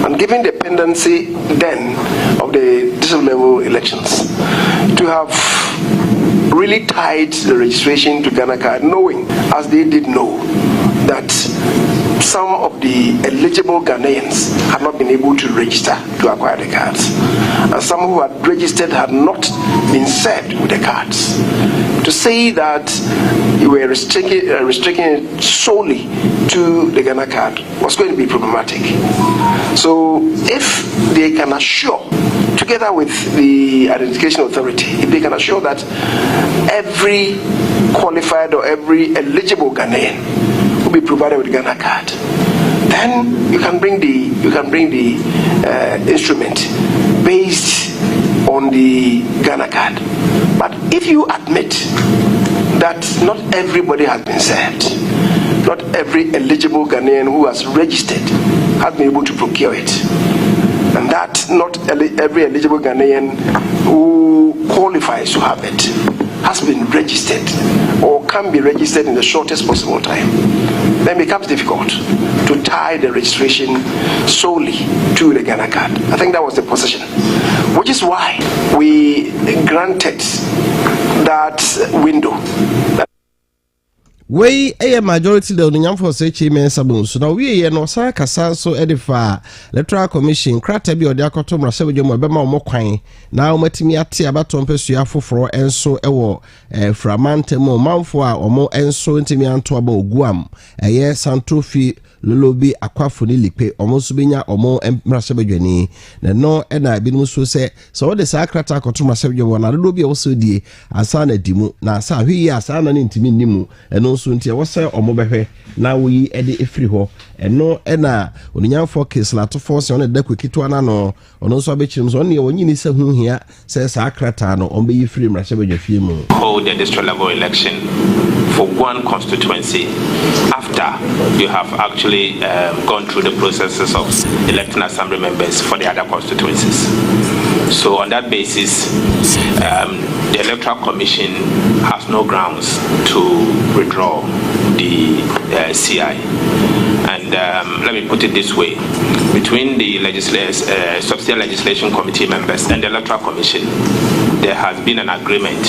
And given the pendency then of the district level elections, to have really tied the registration to Ghana card, knowing, as they did know, that some of the eligible Ghanaians had not been able to register to acquire the cards, and some who had registered had not been served with the cards. To say that you were restricting it solely to the Ghana card was going to be problematic. So if they can assure, together with the identification authority, if they can assure that every qualified or every eligible Ghanaian will be provided with Ghana card, then you can bring the instrument based on the Ghana card. But if you admit that not everybody has been served, not every eligible Ghanaian who has registered has been able to procure it, and that not every eligible Ghanaian who qualifies to have it has been registered or can be registered in the shortest possible time, then it becomes difficult to tie the registration solely to the Ghana card. I think that was the position, which is why we granted that window. We a majority the Union for such a man sabun. So now we no saka so edifa electoral commission crata bi odia kotom rase we mo bema mo kwan na o matimi ate abaton pesu afoforo enso ewo framante mo manfo a omo enso ntimi anto aba oguam eye santrofi lolobi akwafo ni lipe omo so benya omo rase bedwani na no e na binum so se so de sa crata kotom rase we na lolobi o so die asa na dimu na asa hwi asa na ntimi nimu eno so ntia wo se omobehwe na wo yi ede efiri ho eno na onyanfo case lato force on da kwekito na no ono so abechirim so ne wonyini se hu hia se sa akrata no ombe yi free mrashe bedwafie mu hold the district level election for one constituency after you have actually gone through the processes of electing assembly members for the other constituencies. So on that basis, the Electoral Commission has no grounds to withdraw the CI. And let me put it this way. Between the Subsidiary Legislation Committee members and the Electoral Commission, there has been an agreement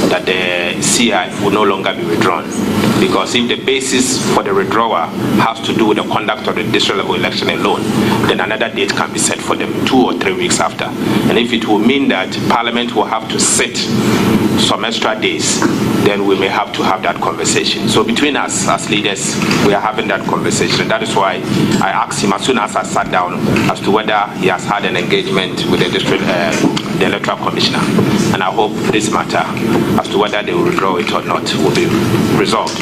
that the CI will no longer be withdrawn. Because if the basis for the withdrawal has to do with the conduct of the district level election alone, then another date can be set for them 2 or 3 weeks after. And if it will mean that Parliament will have to sit some extra days, then we may have to have that conversation. So between us as leaders, we are having that conversation. That is why I asked him as soon as I sat down as to whether he has had an engagement with the Electoral Commissioner. And I hope this matter, as to whether they will withdraw it or not, will be resolved.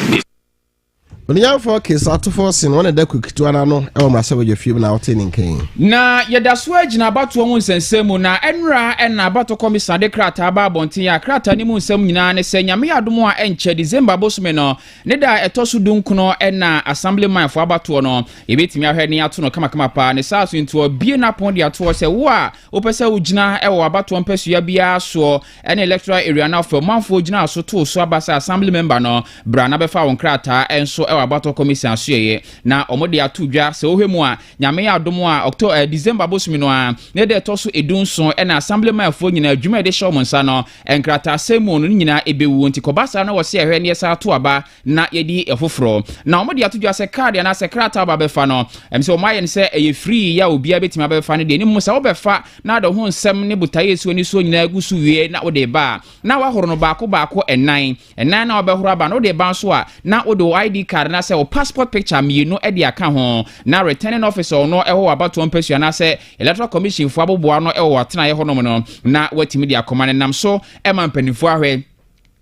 Onyanfo case lato force no na da kwekito na no e wo mrase bedwafie na wote nkan na yedaso agina abato ho nsensemu na enra na abato commission de krata aba abonten ya krata ni mu nsem nyina ne se nyame adom a enche December bosume no ne da etoso dunkuno na assemblyman fo abato no ebetimi ahwe ne ato no kama pa ne saso nto bie na pon de ato se wo a opese ugina e wo abato mpesu ya bia so na electoral area na for manfo ugina so to so abasa assembly member no bra na befa won krata enso abato commission asoye na omode atudwa se ohwemu a nyame adom a October December bosumi no a ne de toso edunso na assemblyman fo nyina adwuma de show monsa no enkrata semu no nyina ebewu nti kobasa na wo se ehwe ne yesa to aba na yedi efoforo na omode atudwa se card na se krata aba befa no emse omaye ne se eye free ya obi abetima befa ne de ni musa wo befa na de ho nsem ne butaye so ni so nyina agusu wie na wo de ba na wa horo no baako enan na wo behoro aba no de ba so a na wo de ID card na se o passport picture mienu e de aka ho na returning officer no e ho abato mpesua na se electoral commission fo aboboa no e ho atena ye ho no na watimi de akoma ne nam so e man panifo ahwe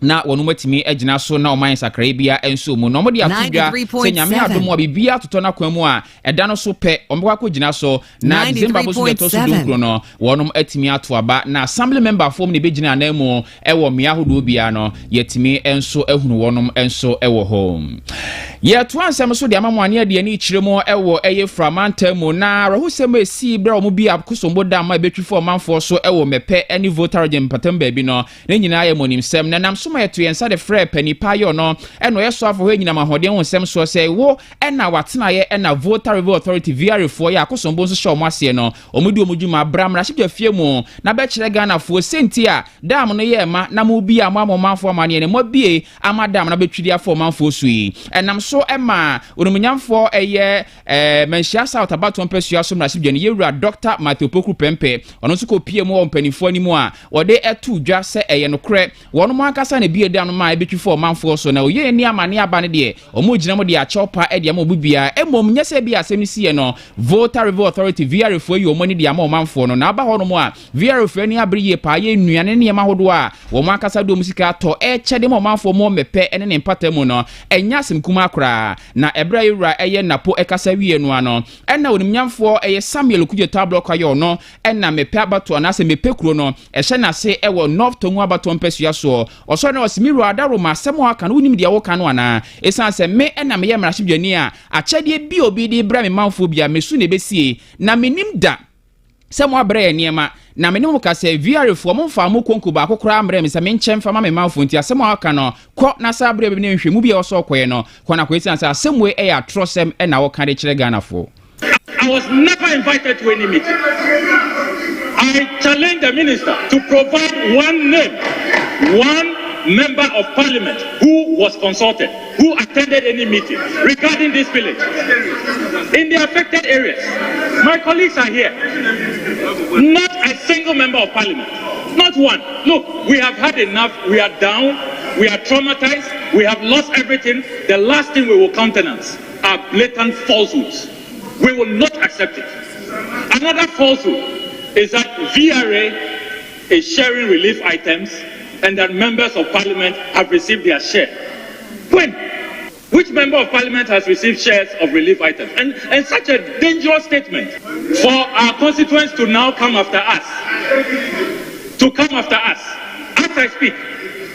na wonu matimi agina so na oman sakra bia enso mu no modi atudwa se nyame adom a bibia toto na kwamu a eda no so pe ombwa ko gina so na December bo so beto so dunkro no wonum atimi ato aba na assembly member form ne begina na mu e wo mia hodo bia no yetimi enso ehunu wonum enso e wo home ye to ansem so de amamwane ade ani kiremo e wo eye framanta mu na rahusem esi bra omu bia kusombo da ma betwi for manfo so e wo mepe any voter regime patem ba bi no ne nyina ye monim sem na nam soma eto yensa de frɛ panipa yo no ɛno yɛ so afo hɔ nyina mahoden ho nsɛm so sɛ wo ɛna watena yɛ ɛna voter review authority VR fo yɛ akosombo nso hyɛ ɔmo ase no ɔmo di ɔmo dwuma bramra hyɛ fie mu na bɛkyerɛ Ghana fo senti a dam no yɛ ma na mo bi a mo amomanfo amane ne mo bie ama dam na betwidi afo manfo so yi ɛnam so ɛma onomunyamfo ɛyɛ Manhyia South Abaton Pesua so mra hyɛ yewura Dr. Matthew Pokru Pempe ɔno nso kɔ pie mu wɔ mpanifo ani mu a wɔde ɛtu dwa sɛ ɛyɛ no korɛ wɔn mo akasa na bie dam no ma ebetwifo manfo so na oyɛ ni amane aba ne de ɔmo gyina mo de akyɛwpa ɛde ama obubia emom nyɛ sɛ bi asɛm sie no voter review authority VR fo yi ɔmo ni de ama ɔmanfo no na aba hɔ no mo a VR fo ani abere yie pa yɛ nnuane ne yɛma hodo a wɔn akasa do musika atɔ ɛkyɛde mo ɔmanfo mo mepɛ ɛne ne mpata mu no ɛnya asɛm kuma akora na ɛbra yewura ɛyɛ napo ɛkasa wie no ano ɛna onimnyamfo ɛyɛ Samuel Kujeta block ayɔ no ɛna mepɛ abato na sɛ mepɛ kuro no ɛhyɛ na se ɛwɔ North Tongu Abato Mpesua so ɔsɔ na ɔsimiru adaro ma sɛm aka no wonim de ɛwɔ no ana ɛsan sɛ me ɛna meyɛ mrahwedwani a akyɛdeɛ bi obi de bra me manfo bia mesu ne besie na menim da sɛ mo abrɛ niema na menim ka sɛ VR fo mo mfa mo konku ba akokora amrɛ me sɛ me nkyɛm fa ma me manfo nti asɛm aka no kɔ na sa abrɛ bi ne nhwɛ mu bia ɔsɔ kɔɛ no kɔ na kɔɛsi sɛ asɛm we ɛyɛ atrosɛm ɛna wɔka de kyerɛ Ghana fo. I was never invited to any meeting. I challenged the minister to provide one name, one member of parliament who was consulted, who attended any meeting regarding this village in the affected areas. My colleagues are here. Not a single member of parliament. Not one. Look, we have had enough. We are down. We are traumatized. We have lost everything. The last thing we will countenance are blatant falsehoods. We will not accept it. Another falsehood is that VRA is sharing relief items and that members of parliament have received their share. When? Which member of parliament has received shares of relief items? And such a dangerous statement for our constituents to now come after us. To come after us. As I speak,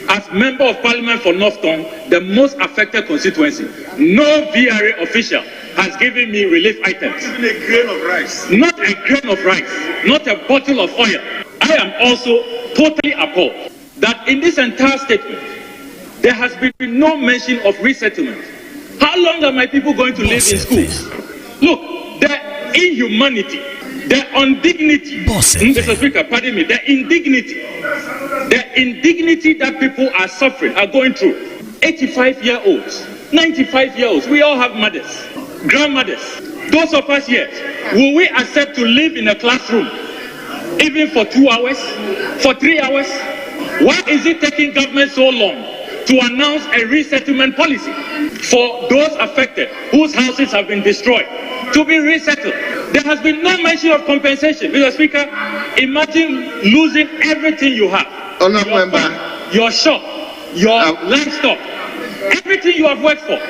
as member of parliament for North Tongue, the most affected constituency, no VRA official has given me relief items. Even a grain of rice. Not a grain of rice, not a bottle of oil. I am also totally appalled that in this entire statement, there has been no mention of resettlement. How long are my people going to live in schools? Look, the inhumanity, the indignity, Mr. Speaker, pardon me, the indignity that people are suffering, are going through. 85-year-olds, 95-year-olds, we all have mothers, grandmothers. Those of us here, will we accept to live in a classroom even for 2 hours, for 3 hours? Why is it taking government so long to announce a resettlement policy for those affected whose houses have been destroyed to be resettled? There has been no mention of compensation. Mr. Speaker, imagine losing everything you have. Your farm, your shop, your livestock, everything you have worked for.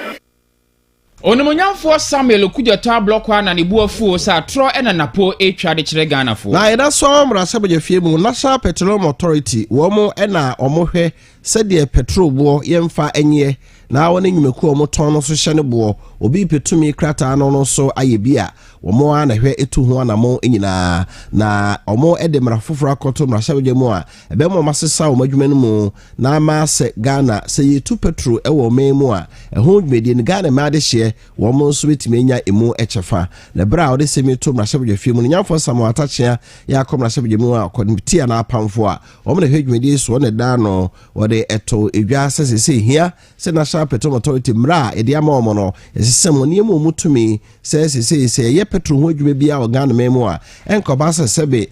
Onomonyamfo Samuel Kujeta block na ne buafuo sa tro ena napo etwa de kyerɛ Ghana fo. Na yɛda so mra sɛ fie mu National Petroleum Authority wɔmo ɛna ɔmohwɛ sɛdeɛ petrol bo yɛmfa enye na wɔne nyumeku ɔmotɔn no so hyɛ ne bo obi petumi krata no no so ayebia wɔmo ana hwɛ etu ho anamo nyinaa na ɔmo ɛde mra foforo akoto mra hyɛ mu a ɛbɛmo masesa ɔmo adwuma no mu na ma sɛ Ghana sɛ yetu petrol ɛwɔ memu a ɛho dwumedie ne Ghana ma de hye wɔmo nso betumi anya emu ɛkyɛfa na bra wɔde semi to mra hyɛ fie mu nyamfo samo atachia ya akɔ mra hyɛ mu a kɔnti ana apamfo a ɔmo na hwɛ dwumedie so ne da no wɔde ɛto edwa sɛ hia sɛ National Petroleum Authority mra edi ama ɔmo no ɛsesɛm oniemu mutumi sɛ ye petrol ho adwuma bia o Ghana memu a enkoba sɛ sɛbe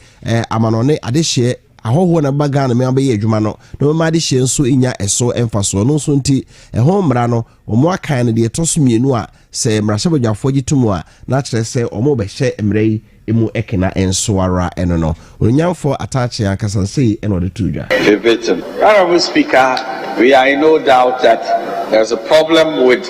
amanone adehye ahoho na ba Ghana me abɛyɛ adwuma no na ma adehye nso inya ɛso emfaso no nso nti ɛho mmra no ɔmo akan no de ɛtoso mienu a sɛ mmrahyɛ badwafo gitumu a na kyerɛ sɛ ɔmo bɛhyɛ mmrai emu ekena enso ara eno no onyamfo atache ankasansei eno de tudwa. Honorable Speaker, we are in no doubt that there's a problem with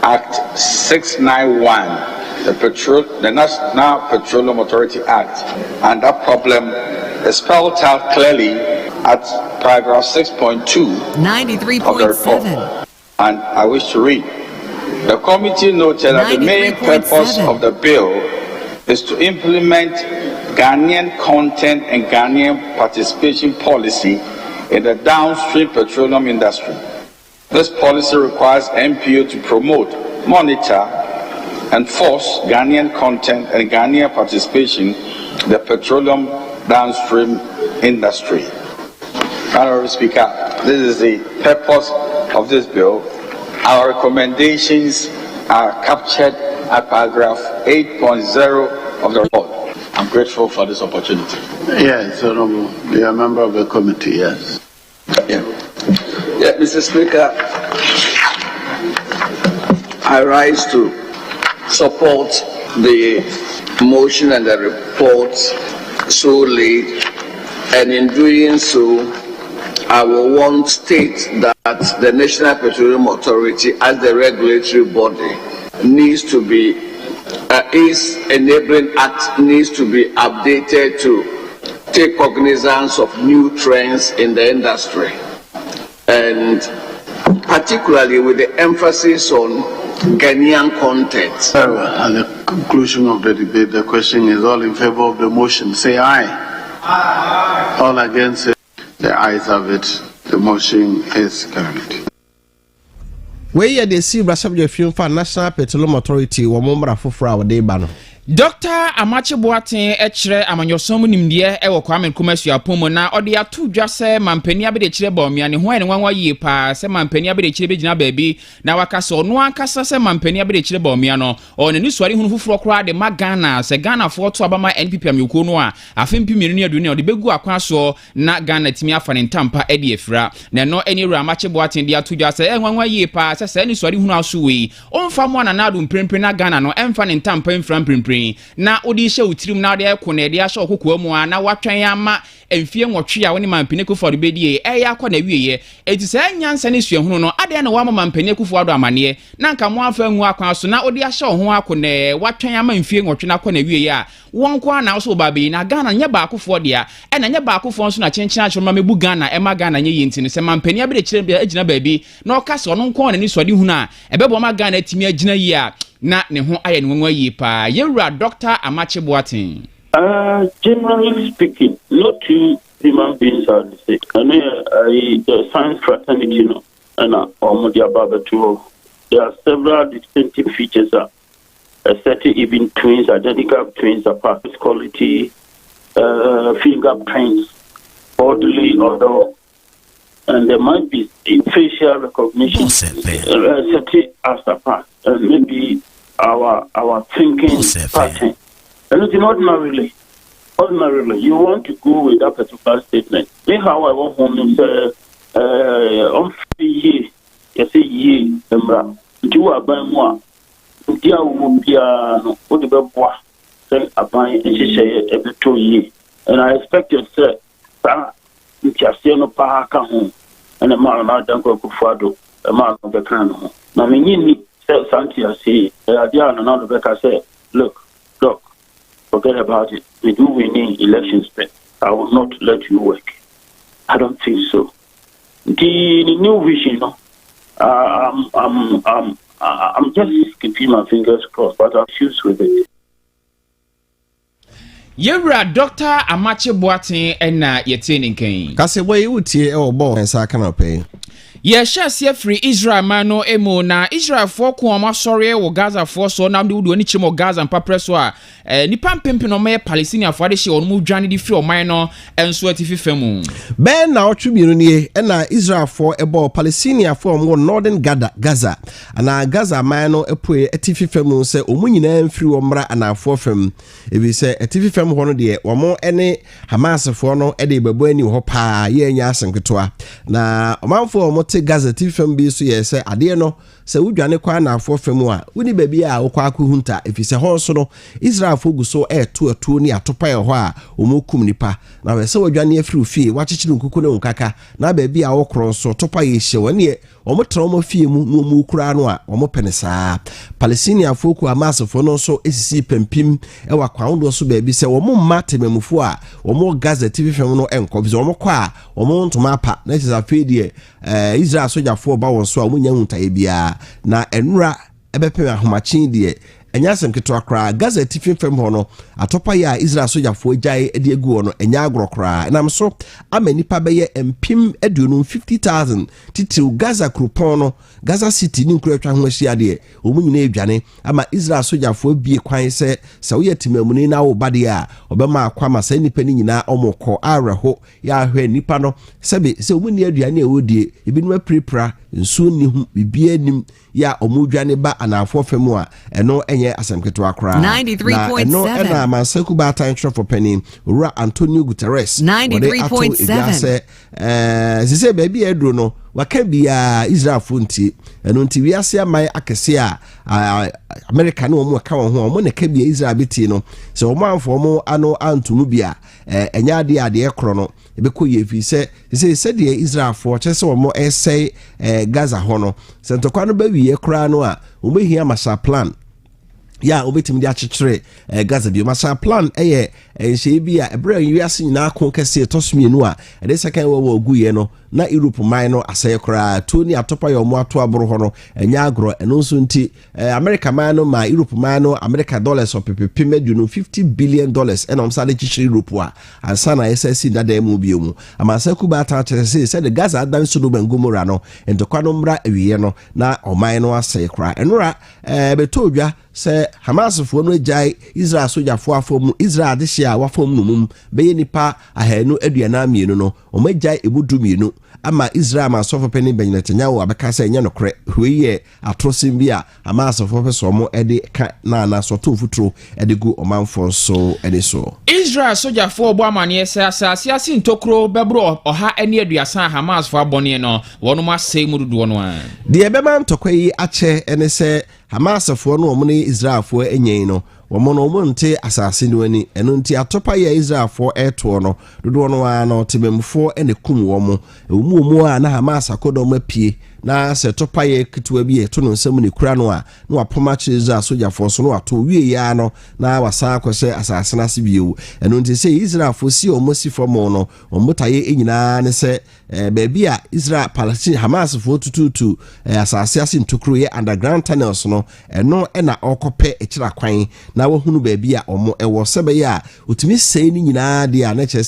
Act 691, the National Petroleum Authority Act, and that problem is spelled out clearly at paragraph 6.2 of the report. And I wish to read. The committee noted that the main purpose of the bill is to implement Ghanaian content and Ghanaian participation policy in the downstream petroleum industry. This policy requires NPO to promote, monitor, and force Ghanaian content and Ghanaian participation in the petroleum downstream industry. Honorable Speaker, this is the purpose of this bill. Our recommendations are captured at paragraph 8.0 of the report. I'm grateful for this opportunity. Yes, Honorable. You are a member of the committee, yes. Yeah, Mr. Speaker, I rise to support the motion and the report solely, and in doing so, I will want to state that the National Petroleum Authority, as the regulatory body, needs to be, its enabling act needs to be updated to take cognizance of new trends in the industry, and particularly with the emphasis on Ghanaian content. At the conclusion of the debate, the question is all in favor of the motion. Say aye. Aye. All against it. The ayes have it. The motion is carried. We are the sea subject film for National Petroleum Authority or Mombra for our day banner. Dr. Amache Boatin echere amanyosom nimdie ewo Kwame Nkrumah apomo na ode atu dwa se mampani abede kire bomia ne ho ene wanwa yie pa se mampani abede kire begina baabi na wakasa ono ankasa se mampani abede kire bomia no one ni suare hunu fufuro kra de magana se Ghana fo to abama NPP amyuko no a afempi mienu ne aduane ode begu akwa so na Ghana timi afa ne ntampa ede efira na no eni ru Amache Boatin de atu dwa se enwanwa yie pa se ni suare hunu aso wi onfa mo na nadu mprempre na Ghana no emfa ne ntampa emfra mprempre na odi hye utirim na ode ko na ede ahye okokwa mu a na watwen ama emfie nwotwe a woni mampene kufo ade bedie akwa na wieye eti se nyansa ne suahunu no ade na wa mampene kufo ado amane na nka mo afa nwu akwa so na odi ahye ho akọ na watwen ama emfie nwotwe na akwa na wieye a wonko na so babe na Ghana nya ba akofo de a na nya ba akofo nso na chenchen achọ ma mebu Ghana ema Ghana nye yinti ne se mampene abede kire agina baabi na okasa ono nko na ni suade hunu a ebebo ma Ghana timi agina yi a na ne ho aye ne wanwa yi pa yewura Dr. Amache Boatin. Generally speaking, not two human beings are the same. And the science fraternity, no, and there are several distinctive features. Certain even twins, identical twins, apart quality, fingerprints, bodily odor, and there might be facial recognition, certain as apart, and maybe our thinking pattern. And it's ordinarily, you want to go with that particular statement. Me how I want home and say, on ye, you say ye, you are by moi, dear Wubiano, what the bois, say a buying and she say every 2 years. And I expect you to say, you no Pahaka home, and a man not done go Fado, a man of the crown home. Now, me need say something I say, Diana, another back I say, look, forget about it. We do winning elections, but I will not let you work. I don't think so. The new vision, I'm just keeping my fingers crossed, but I'll choose with it. Yewura Dr. Amache Boatin na yetini nkan. Kase boy wutie e obo ensa kana pe. Ye shase free Israel mano emo na Israel for ko amasore wo Gaza for so na de wudu ani chimo Gaza mpapre so a nipa mpempe no me Palestinian for de hye onu mu dwane de fi oman no enso atifi famu ben na otwemiru nie na Israel for ebo Palestinian for mo Northern Gaza ana Gaza man no epoe atifi famu se omu nyina mfiri wo mra anafo fam ebi se atifi fam ho no de wo ene Hamas for no e de babo ani ho pa ye nya asenketoa na omanfo mo te Gaza atifi fam bi so ye se ade no se wudwane kwa anafo fam a woni baby a wo kwa akohunta efi se ho so no Israel fogu so eto ni atopa ye ho a omokum nipa na we se wadwane afiri fie wachichiri nkuku ne nkaka na baby a wo kron so topa ye hye wane omotra omafie mu no omukura no a omopenesa Palestinian foku amasofo no so esisi pempim e wakwawo so baby se wo mma temamufo a wo Gaza TV fam no enkobize wo kwa wo ntoma apa na chisa fedie Israel sojafo ba won so a munya huntaye bia na enura ebepe ahomachin de enya asem ketwa kra Gaza tifin fam ho no atopa ya Israel sojafoɔ gyae ade agu no enya agro kra enam so ama nipa bɛyɛ empim aduonu 50,000 titil Gaza krupon no Gaza city ni nkura atwa ho ahyia de omu nyina adwane ama Israel sojafoɔ bie kwan sɛ wo yɛ timamuni na wo bade a obɛma akwa ma sɛ nipa ni nyina ɔmokɔ areho ya ahwɛ nipa no sɛbe sɛ omu ni aduane a wodie ebinom apripra nsuo ni hu bibia nim ya omudwane ba anafo fam a ɛno ɛnyɛ asɛmketo akora 93.7 ɛno ɛna masaku ba tan trofo panin ura Antonio Guterres 93.7 sise baabi edro no waka bia Israel fonti ɛno nti wiase amai akese a America no mo ka won ho mo ne ka bia Israel biti no sɛ o manfo mo ano antumu bia ɛnya ade ekro no ebekɔ yefi sɛ de Israel fo kyese wo mo ɛsɛe Gaza ho no sɛ ntokwa no ba wiye kra no a o behia masa plan ya obetim di akyekere Gaza bi masa plan ɛyɛ nhye bi a ebra wiase nyina akon kɛse tosomienu a ɛde second wo oguye no na Europe man no asɛe kra Tony atopa yɛ ɔmo ato aboro ho no ɛnya agro ɛno nso nti America man no ma Europe man no America dollars opepepem aduno $50 billion ɛna ɔmsa de kyekyere Europe a ansa na SSC dada mu bi mu amasa kuba ta kyerɛ sɛ de Gaza adan so do bangomora no entokwa no mra awiye no na ɔman no asɛe kra ɛnora betodwa sɛ Hamas fo no agyae Israel sojafoɔ afom Israel de hye a wafom no mum bɛyɛ nipa ahanu aduana mienu no ɔmagyae ebudu mienu ama Israel ma sofo pani Netanyahu abɛka sɛ nyɛ nokre hweyɛ atrosim bi a Hamas fo pɛ so mo ɛde ka na so to futuro ɛde gu ɔmanfo so ɛde so Israel sojafoɔ bɔ amane sɛ asase ase ntokro bɛbro ɔha ani aduasa Hamas fo abɔne no wɔno ma sɛ mu dodo no a de ɛbɛma ntokwa yi akyɛ ɛne sɛ Hamas fo no ɔmo ne Israel fo enyen no wɔmono omonte asase no ani ɛno nti atopa ya Israel fo ɛto no dodo no a no tememfo ene kum wɔmo omu a na Hamas akodo mapie na se topa ya ketewa bi eto no nsam ne kura no a na wapoma kye Israel sojafo so no ato wie ya no na wasa akɔhyɛ asase na se bio ɛno nti sɛ Israel fo si omosi fo mo no omotaye enyina ne sɛ baabi a Israel Palestine Hamas fo tututu asase ase ntokro ye underground tunnels no ɛno ɛna ɔkɔpɛ ekyira kwan na wahunu baabi a ɔmo ɛwɔ sɛbɛ ya otumi sɛe ni nyina de a na kyerɛ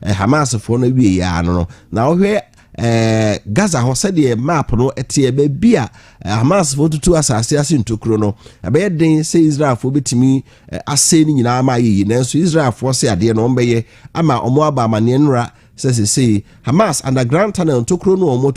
sɛ Hamas fo no wie ya no na ɔhwɛ Gaza ho sɛ map no ɛte baabi a Hamas fo tutu asase ase ntokro no ɛbɛyɛ den sɛ Israel fo betimi asɛe ni nyina ma yi nanso Israel fo sɛ ade no ɔmbɛyɛ ama ɔmo aba amane nra sɛ Hamas underground tunnel ntokro no ɔmo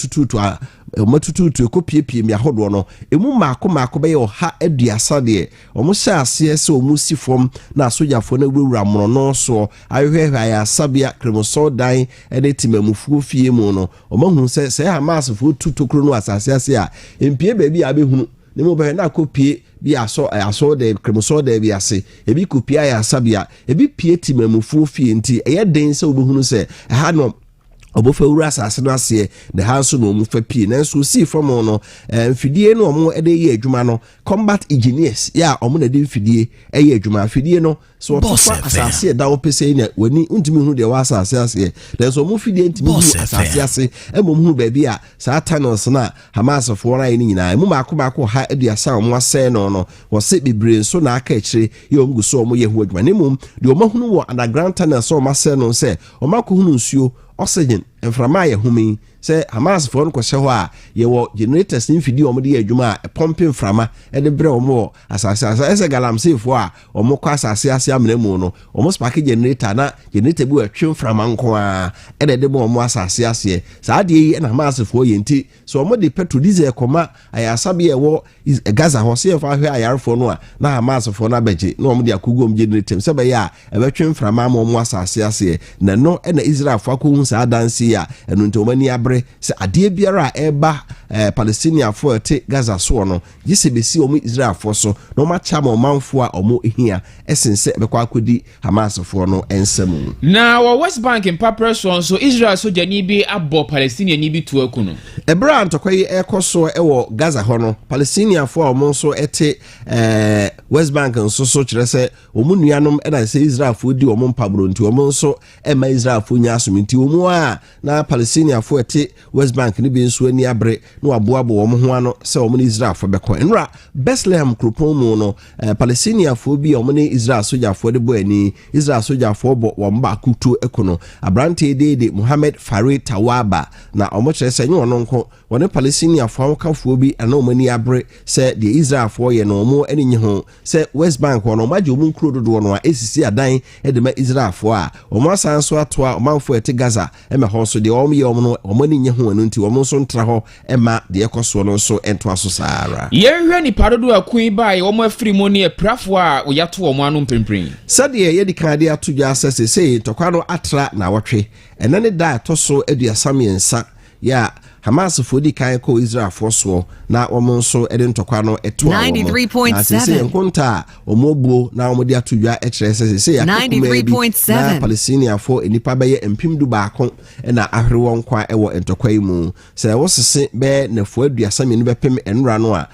tututu ekopiepie mi ahodo no emu maako bɛyɛ ɔha aduasa de ɔmo hyɛ aseɛ sɛ ɔmo si fam na sojafo na wura mono no so ahwehwɛ ya sabia kremoso dan ɛde timamufuo fie mu no ɔmo hu sɛ Hamas fo tutokro no asase ase a empie baabi a bɛhunu ne mo bɛhɛ na kopie bi aso de kremoso de bi ase ebi kopia ya sabia ebi pie timamufuo fie nti ɛyɛ den sɛ obɛhunu sɛ ha no obofa wura asase no ase de ha so no mu fa pie nanso si fam no mfidie no omo ede ye adwuma no combat engineers ya omo na de mfidie eye adwuma mfidie no so otofa asase da opese ne wani ntimi hu de wa asase ase nanso omo mfidie ntimi hu asase ase emom hu baabi a saa tunnels na Hamas fo na ni nyina emu maako ha aduasa omo ase no wo se bibre so na aka akire ye omgu so omo ye hu adwuma ne mum de omo hunu wo underground tunnels so omo ase no se omo akohunu nsuo oxygen enframa ye humi se Hamas fo no kwhye ho a ye wo generators ni fidi o mo de adwuma a pompe mframa e de bre o mo asase ese galamsey fo a o mo kwa asase ase amena mu no o mo spark generator na generator bi atwe mframa nko a e de mo mo asase ase saa de yi na Hamas fo ye nti so o mo de petrol diesel koma ayasabe ye wo Gaza ho se fa hwe ayarfo no a na Hamas fo na beje na o mo de akogo om generator se be ya e betwe mframa mo asase ase na no e na Israel fo akon saa dansi a eno nti o mani abre se ade biara eba Palestinian fo te Gaza so no gise besi o mu Israel fo so no ma cha ma manfo a o mo ehia esense bekwa akodi Hamas fo no ensam na wo West Bank in Papreson so Israel so jani bi abo Palestinian ni bi to akunu ebra antokoyi ekoso ewo Gaza ho no Palestinian fo o mo so ete West Bank nso so kire se o mu nuanom e na se Israel fo di o mo mpabro nti o mo nso e ma Israel fo nya asominti o mu a na Palestinian fo ete West Bank ni bi nso ani abre na waboabo wo ho ano se wo ne Israel fo beko enra Bethlehem kropon mu no Palestinian fo bi wo ne Israel soja fo de bo ani Israel soja fo bo wo mba kutu ekono abrante de Mohammed Farid Tawaba na omo kire se nyo no nko wo ne Palestinian fo kafo bi ana o mani abre se de Israel fo ye no mo ani nye ho se West Bank wo no maje omu nkro dodo no a esisi adan e de ma Israel fo a omo asan so ato a omanfo ete Gaza e me ho so de omo ye omo no omo ni nye ho anu nti omo so ntra ho e ma de ekoso no so ento aso sara ye hwe ni parodo akun ba ye omo afiri mo ne aprafo a oyato omo anu mpempren sade ye di kan de atodwa asese sei tokwa no atra na wotwe enane da toso aduasam yensa ya Hamas fodi kan ko Israel forso na omo nso eden tokwa no eto 93.7 nkonta omobuo na omo de atodwa e kire sese ya 93.7 na Palestinian for enipa be empimdu baako na ahre won kwa ewo entokwa imu se wo sese be na fo aduasam ni be pem enra no a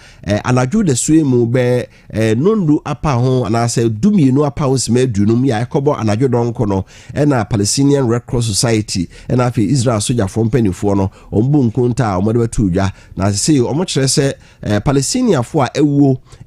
anadwo de suemu be nondu apa ho na se dumienu apa ho sema dunum ya ekobo anadwo donko no na Palestinian Red Cross Society na afi Israel soja for mpanifo no ombu nkonta omode batudwa na se omo kire se Palestinian fo a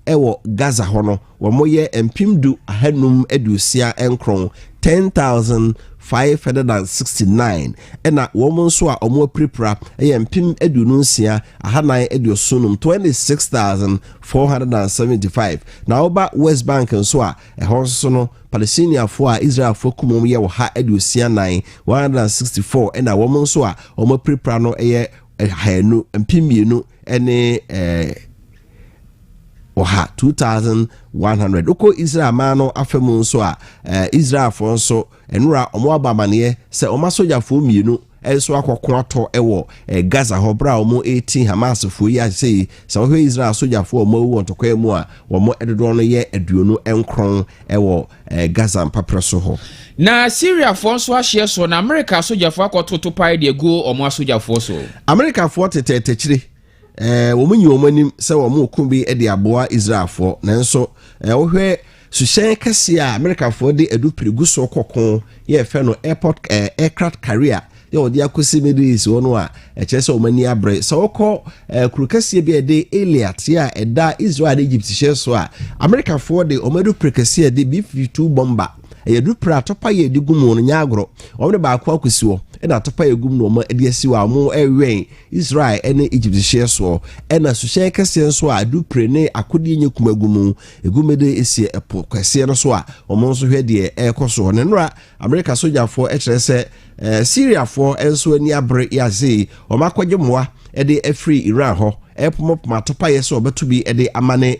ewo Gaza ho no wo moye empimdu ahanum edusia enkron 10,569 ena woman nso a omo prepara empim edununsia ahanan edusunum 26,475 na oba West Bank nso a ehonso no Palestinian fo a Israel fo kumom ye wo ha edusia 9 164 ena woman nso a omo prepara no eye hanu empimienu ene oha 2,100 oko Israel mano afemu nso a Israel fo nso enura omo abamane se oma soja fo mienu enso akoko ato ewo Gaza ho bra omo 18 Hamas fo ya sei se wo Israel soja fo omo wo ntokwa mu a omo edodo no ye aduonu enkron ewo Gaza mpapreso ho na Syria fo nso ahye so na America soja fo akototo pai de go omo soja fo so America fo tetetechire wo munyi wo manim se wo mu kumbi e de aboa Israel fo nanso wo hwe sushen kase a America fo de edu prigu so kokon ye fe no airport aircraft carrier ye odi akosi medis wono a chese wo mani abre so wokọ kurukase bi de Eliat ya eda Israel Egypt she so a America fo de omedu prekase de B-52 bomber edu pra topa ye di gumu no nyagro omne ba akwa akosi wo ena topa ye gumu no ma edi asiwa mo ewen Israel ene Egypt she so ena sushen kase nso a du pre ne akodi nye kumagumu egumede esi epo kase no so a omo nso hwe de ekoso ne nra America soja for HSS Syria for enso ani abre ya sei omakwaje moa ede afri Iran ho epomop matopa ye so obetubi ede amane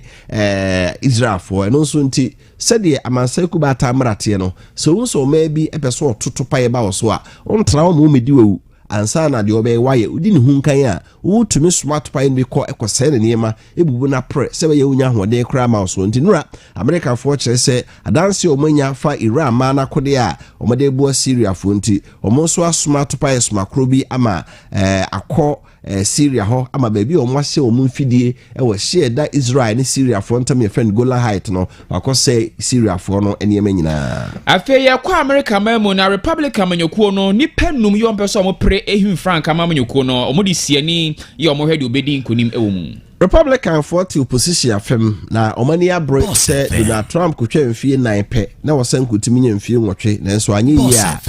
Israel for eno nso nti sede amansa kuba ta mrate no so wonso maybe epeso ototopa ye ba wo so a ontra wo mu medi wu ansa na de obe waye udi ne hunkan a wutumi smart pie bi ko ekose ne niema ebubu na pre se ye unya hode kra ma so nti nura America fo kire se adanse omanya fa Iran ma na kode a omode bo Syria fo nti omo so smart pie smakro bi ama akọ Syria ho ama baby omwase omumfidie ewo share da Israel ni Syria fo ntam ye friend Golan Heights no akose Syria fo no eniema nyina afi ye kwa America mamu na Republican manyokuo no ni pennum yo mpeso mo pre ehim frank amamanyuko no omodi siani ye omo hwede obedi nkonim ewo mu Republican for the opposition afem na omani abro se Donald Trump kutwe mfie 9 pe na wosan kutimi nya mfie nwotwe na nso anye yi a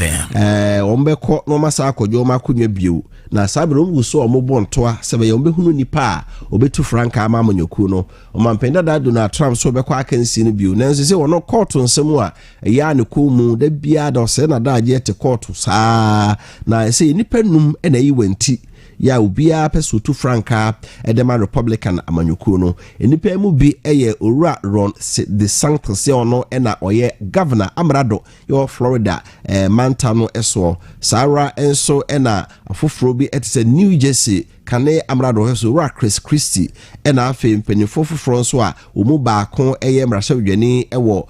ombekọ no masa akodwo makonwa bio na sabro mguso omobo ntoa sebe ye ombehunu nipa obetu franka amamanyuko no omampenda da Donald Trump so bekọ akansi no bio na nso se wono court nsemu a ya ne komu da bia da se na da age te court saa na se nipa num na yi wanti ya ubia peso franka edema Republican amanyuko no enipa mu bi eye owura Ron DeSantis ono na oye governor amrado yo Florida manta no eso Sarah enso na afoforo bi etese New Jersey kane amrado heso ra Chris Christie na afi mpanifo foforo nso a omu baako eye mrahwedwani ewo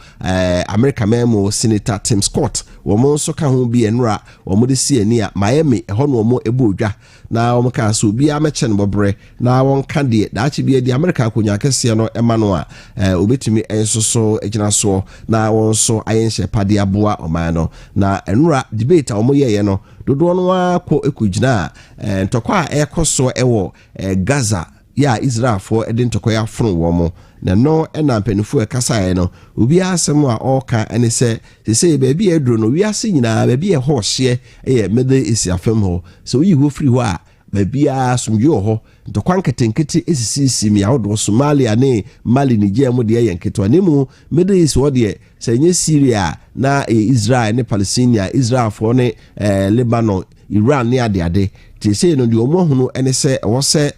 America memo Senator Tim Scott wo mo nso ka ho bi enra wo mo de si ani a Miami eho no mo ebodwa na omka so bia meche no bobre na wonka de daachi bia di America akonya kese no ema no a obetimi enso so egina so na won so ayenhye pade aboa oman no na enura debate a omoye no dodo no akọ ekugina ntokwa ekoso ewo Gaza ya Israel for edin tokoya fron wo mo na no na mpanifu ekasa no obi asem a oka ene se baabi edro no wi ase nyina baabi e ho hye mede esi afem ho so yi ho firi ho a baabi asomdwo ho ntokwa nketenkete esisi mi awodo Somalia ne Mali Nigeria mo de yenketo anemu mede esi wo de se nye Syria na Israel ne Palestine Israel for ne Lebanon Iran ne ade ti say no de omohunu ene se wo se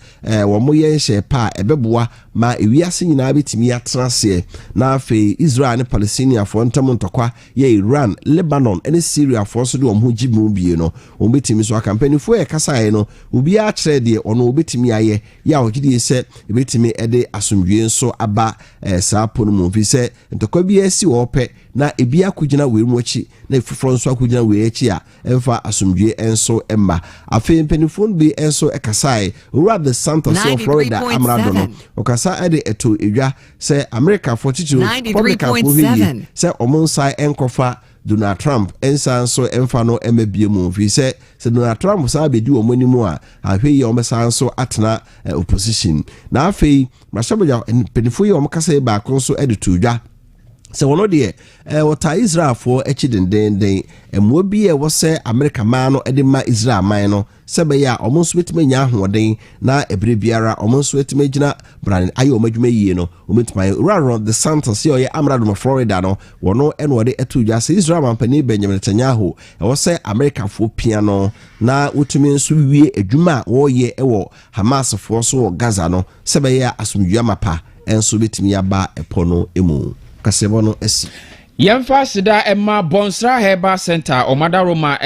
wo mo yenhye pa ebeboa ma ewiase nyina betimi atrase na afi Israel ne Palestine for ntam ntokwa ye Iran Lebanon ene Syria for so de omho gibu bie no o betimi so campaign fo e kasa no obi a kire de ono obetimi aye ya ogidi se betimi ede asomdwe nso aba saa pono mu fi se ntokwa bi asi wo pe na ebi akugina we mu achi na efufro nso akugina we achi a emfa asomdwe enso emma afi penifon bi enso ekasai ura the Santos of Florida amrado no okasa ede eto edwa se America for chichu public afo se omonsai enkofa Donald Trump ensan so emfa no emabie mu fi se Donald Trump sa bedi wo manimu a ahwe ye omesan so atena opposition na afi mashaboja penifo ye omkasa ba kon so ede to dwa se wono de wota Israel for echi denden emwo bi e wo se America man no ede ma Israel man no se be ya omonso betime nya ahoden na ebre biara omonso betime gina brand ayo omadwuma yie no ometuma around the Santos ye amrado mo Florida no wono eno wode etudwa se Israel man pani Benjamin Netanyahu e wo se America fo piano na wotumi nso wie adwuma wo ye ewo Hamas fo so Gaza no se be ya asomdua mapa enso betimi aba epono emu kasebono esi Yemfa sida Emma Bonsra Heba Center Omada Roma